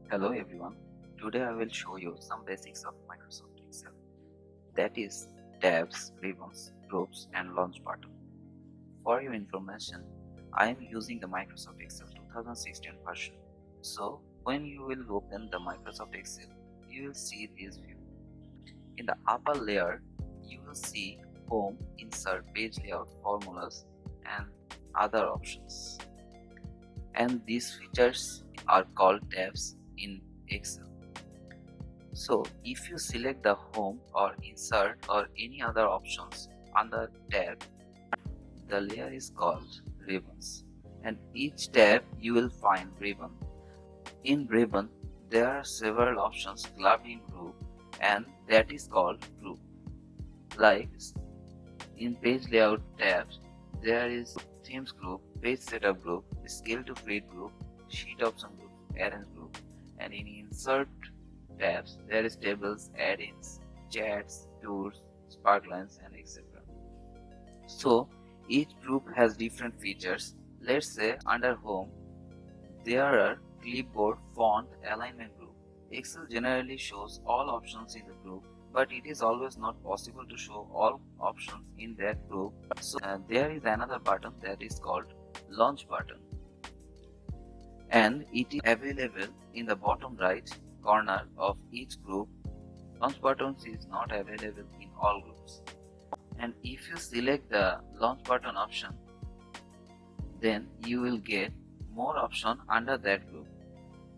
Hello everyone. Today I will show you some basics of Microsoft Excel. That is tabs, ribbons, groups and launch button. For your information, I am using the Microsoft Excel 2016 version. So when you will open the Microsoft Excel, you will see this view. In the upper layer, you will see home, insert, page layout, formulas and other options. And these features are called tabs in Excel. So if you select the home or insert or any other options under tab, the layer is called ribbons. And each tab you will find ribbon. In ribbon, there are several options clubbed in group and that is called group. Like in page layout tabs, there is themes group, page setup group, scale to create group, sheet option group, arrange group, and in insert tabs there is tables, add-ins, chats, tours, sparklines, and etc. So each group has different features. Let's say under home there are clipboard, font, alignment group. Excel generally shows all options in the group, but it is always not possible to show all options in that group. So there is another button that is called launch button, and it is available in the bottom right corner of each group. Launch buttons is not available in all groups. And if you select the launch button option, then you will get more option under that group.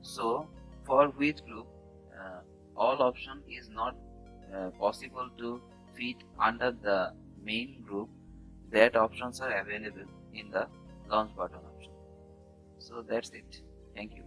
So for which group all option is not possible to fit under the main group, that options are available in the launch button option. So that's it. Thank you.